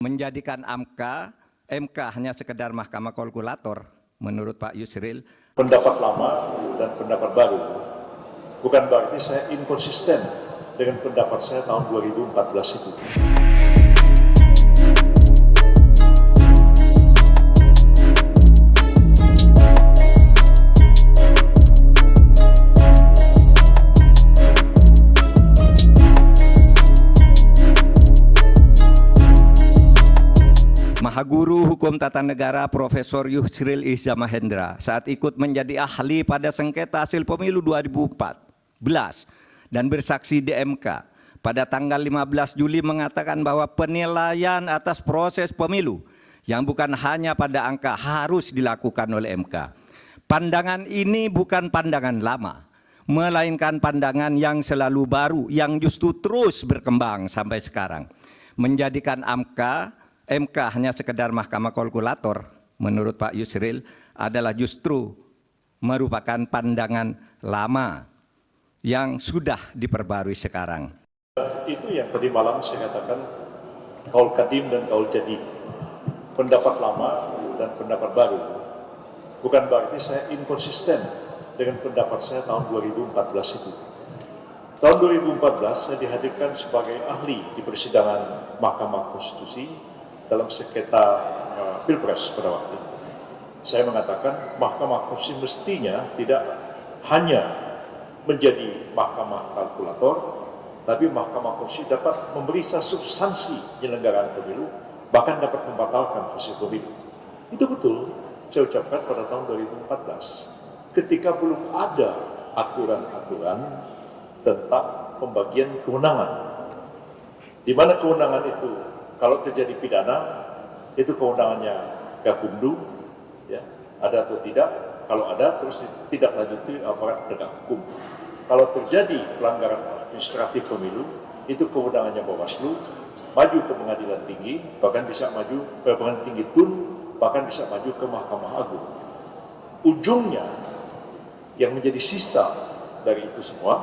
Menjadikan MK hanya sekedar mahkamah kalkulator menurut Pak Yusril. Pendapat lama dan pendapat baru bukan berarti saya inkonsisten dengan pendapat saya tahun 2014 itu. Mahaguru Hukum Tata Negara Profesor Yusril Ihza Mahendra saat ikut menjadi ahli pada sengketa hasil pemilu 2014 dan bersaksi di MK pada tanggal 15 Juli mengatakan bahwa penilaian atas proses pemilu yang bukan hanya pada angka harus dilakukan oleh MK. Pandangan ini bukan pandangan lama, melainkan pandangan yang selalu baru yang justru terus berkembang sampai sekarang. Menjadikan MK hanya sekedar mahkamah kalkulator menurut Pak Yusril adalah justru merupakan pandangan lama yang sudah diperbarui sekarang. Itu yang tadi malam saya katakan kaul kadim dan kaul jadid, pendapat lama dan pendapat baru. Bukan berarti saya inkonsisten dengan pendapat saya tahun 2014 itu. Tahun 2014 saya dihadirkan sebagai ahli di persidangan Mahkamah Konstitusi dalam sengketa Pilpres pada waktu itu. Saya mengatakan Mahkamah Konstitusi mestinya tidak hanya menjadi mahkamah kalkulator, tapi Mahkamah Konstitusi dapat memeriksa substansi penyelenggaraan pemilu, bahkan dapat membatalkan hasil pemilu. Itu betul saya ucapkan pada tahun 2014, ketika belum ada aturan-aturan tentang pembagian kewenangan, di mana kewenangan itu kalau terjadi pidana, itu kewenangannya Gakumdu, ya, ada atau tidak. Kalau ada, terus tidak lanjuti aparat penegak hukum. Kalau terjadi pelanggaran administratif pemilu, itu kewenangannya Bawaslu, maju ke pengadilan tinggi, bahkan bisa maju ke pengadilan tinggi TUN, bahkan bisa maju ke Mahkamah Agung. Ujungnya, yang menjadi sisa dari itu semua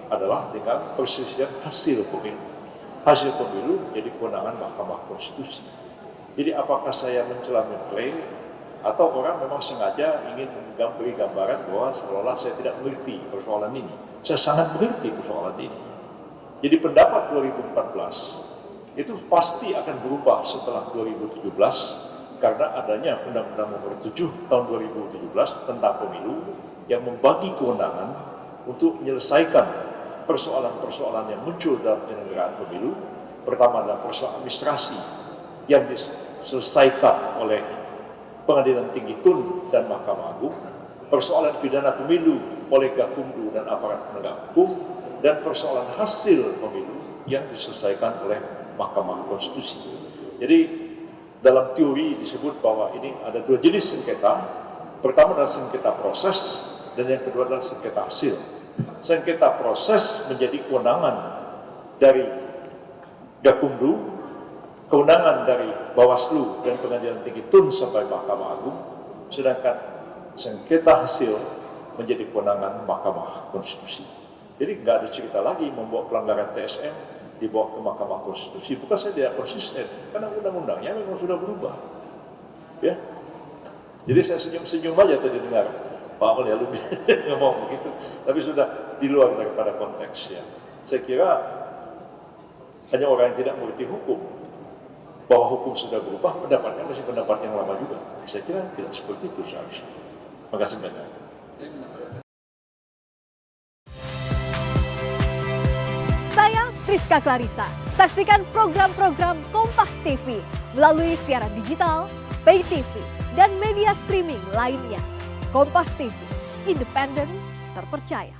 adalah dengan perselisihan hasil pemilu. Hasil pemilu jadi kewenangan Mahkamah Konstitusi. Jadi apakah saya mencela mengklaim atau orang memang sengaja ingin memberi gambaran bahwa seolah-olah saya tidak mengerti persoalan ini. Saya sangat mengerti persoalan ini. Jadi pendapat 2014 itu pasti akan berubah setelah 2017 karena adanya Undang-Undang Nomor 7 tahun 2017 tentang pemilu yang membagi kewenangan untuk menyelesaikan persoalan-persoalan yang muncul dalam penyelenggaraan pemilu. Pertama adalah persoalan administrasi yang diselesaikan oleh Pengadilan Tinggi TUN dan Mahkamah Agung, persoalan pidana pemilu oleh Gakumdu dan aparat penegak hukum, dan persoalan hasil pemilu yang diselesaikan oleh Mahkamah Konstitusi. Jadi dalam teori disebut bahwa ini ada dua jenis sengketa. Pertama adalah sengketa proses dan yang kedua adalah sengketa hasil. Sengketa proses menjadi kewenangan dari Gakumdu, kewenangan dari Bawaslu dan Pengadilan Tinggi TUN sampai Mahkamah Agung, sedangkan sengketa hasil menjadi kewenangan Mahkamah Konstitusi. Jadi nggak ada cerita lagi membawa pelanggaran TSM dibawa ke Mahkamah Konstitusi. Bukan saya tidak konsisten, karena undang-undangnya memang sudah berubah. Ya, jadi saya senyum-senyum aja tadi dengar Pak Amel ya lu ngomong begitu, tapi sudah di luar daripada konteksnya. Saya kira hanya orang yang tidak mengerti hukum, bahwa hukum sudah berubah, pendapatnya masih pendapat yang lama juga. Saya kira tidak seperti itu seharusnya. Terima kasih banyak. Saya Friska Clarissa. Saksikan program-program Kompas TV melalui siaran digital, pay TV, dan media streaming lainnya. Kompas TV, independen, terpercaya.